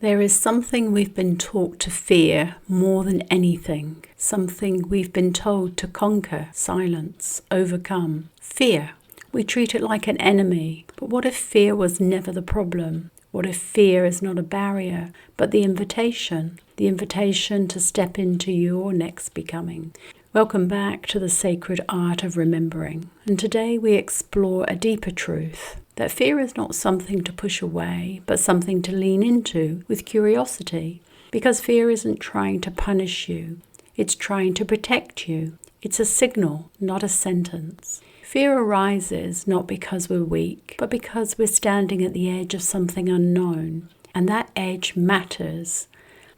There is something we've been taught to fear more than anything, something we've been told to conquer, silence, overcome. Fear. We treat it like an enemy, but what if fear was never the problem? What if fear is not a barrier, but the invitation to step into your next becoming? Welcome back to the sacred art of remembering. And today we explore a deeper truth, that fear is not something to push away, but something to lean into with curiosity. Because fear isn't trying to punish you, it's trying to protect you. It's a signal, not a sentence. Fear arises not because we're weak, but because we're standing at the edge of something unknown. And that edge matters,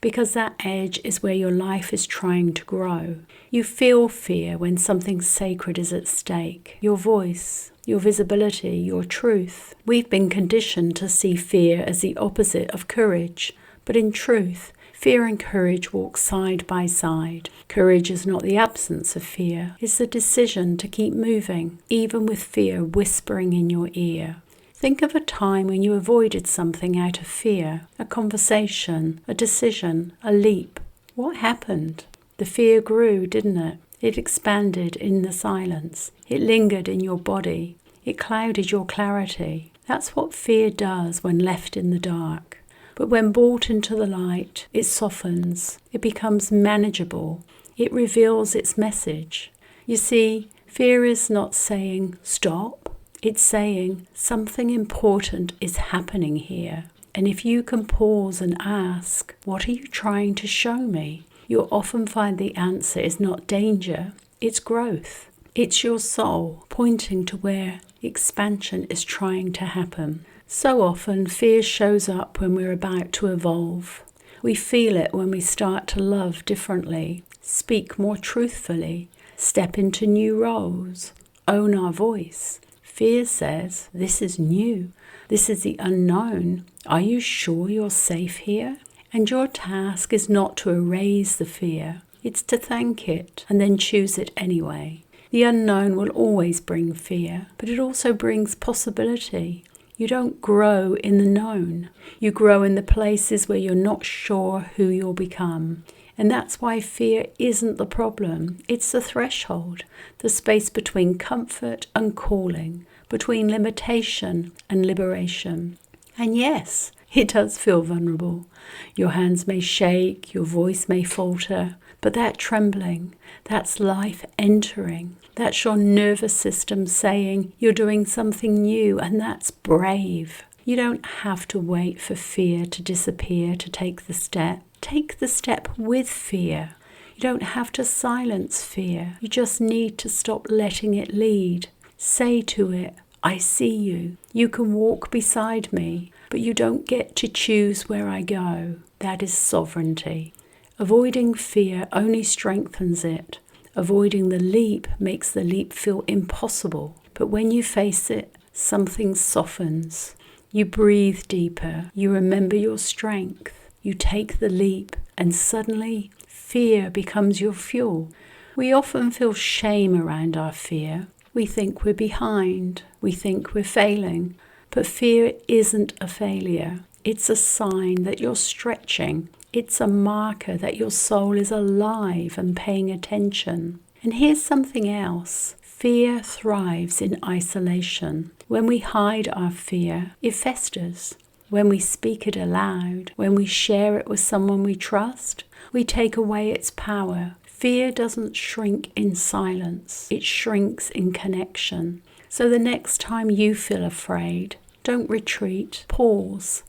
because that edge is where your life is trying to grow. You feel fear when something sacred is at stake. Your voice, your visibility, your truth. We've been conditioned to see fear as the opposite of courage. But in truth, fear and courage walk side by side. Courage is not the absence of fear. It's the decision to keep moving, even with fear whispering in your ear. Think of a time when you avoided something out of fear, a conversation, a decision, a leap. What happened? The fear grew, didn't it? It expanded in the silence. It lingered in your body. It clouded your clarity. That's what fear does when left in the dark. But when brought into the light, it softens. It becomes manageable. It reveals its message. You see, fear is not saying, stop. It's saying something important is happening here. And if you can pause and ask, what are you trying to show me? You'll often find the answer is not danger, it's growth. It's your soul pointing to where expansion is trying to happen. So often fear shows up when we're about to evolve. We feel it when we start to love differently, speak more truthfully, step into new roles, own our voice. Fear says, this is new. This is the unknown. Are you sure you're safe here? And your task is not to erase the fear. It's to thank it and then choose it anyway. The unknown will always bring fear, but it also brings possibility. You don't grow in the known. You grow in the places where you're not sure who you'll become. And that's why fear isn't the problem. It's the threshold, the space between comfort and calling, between limitation and liberation. And yes, it does feel vulnerable. Your hands may shake, your voice may falter, but that trembling, that's life entering. That's your nervous system saying you're doing something new, and that's brave. You don't have to wait for fear to disappear to take the step. Take the step with fear. You don't have to silence fear. You just need to stop letting it lead. Say to it, I see you. You can walk beside me, but you don't get to choose where I go. That is sovereignty. Avoiding fear only strengthens it. Avoiding the leap makes the leap feel impossible. But when you face it, something softens. You breathe deeper. You remember your strength. You take the leap, and suddenly fear becomes your fuel. We often feel shame around our fear. We think we're behind. We think we're failing. But fear isn't a failure. It's a sign that you're stretching. It's a marker that your soul is alive and paying attention. And here's something else. Fear thrives in isolation. When we hide our fear, it festers. When we speak it aloud, when we share it with someone we trust, we take away its power. Fear doesn't shrink in silence. It shrinks in connection. So the next time you feel afraid, don't retreat. Pause.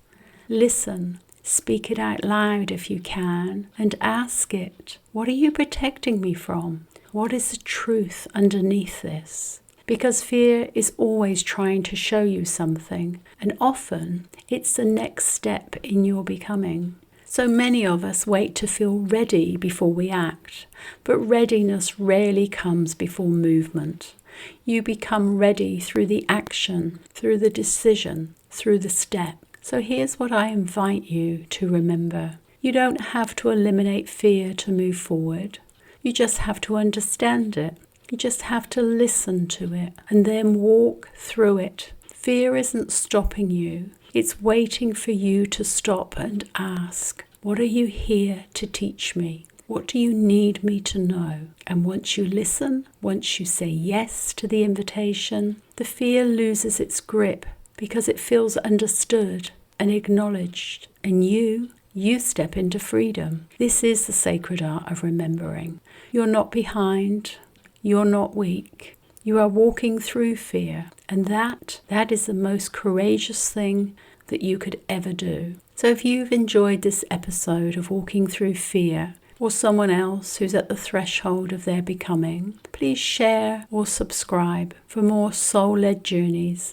Listen. Speak it out loud if you can, and ask it, what are you protecting me from? What is the truth underneath this? Because fear is always trying to show you something, and often it's the next step in your becoming. So many of us wait to feel ready before we act, but readiness rarely comes before movement. You become ready through the action, through the decision, through the step. So here's what I invite you to remember. You don't have to eliminate fear to move forward. You just have to understand it. You just have to listen to it and then walk through it. Fear isn't stopping you. It's waiting for you to stop and ask, what are you here to teach me? What do you need me to know? And once you listen, once you say yes to the invitation, the fear loses its grip because it feels understood and acknowledged. And you step into freedom. This is the sacred art of remembering. You're not behind. You're not weak. You are walking through fear. And that is the most courageous thing that you could ever do. So if you've enjoyed this episode of Walking Through Fear, or someone else who's at the threshold of their becoming, please share or subscribe for more soul-led journeys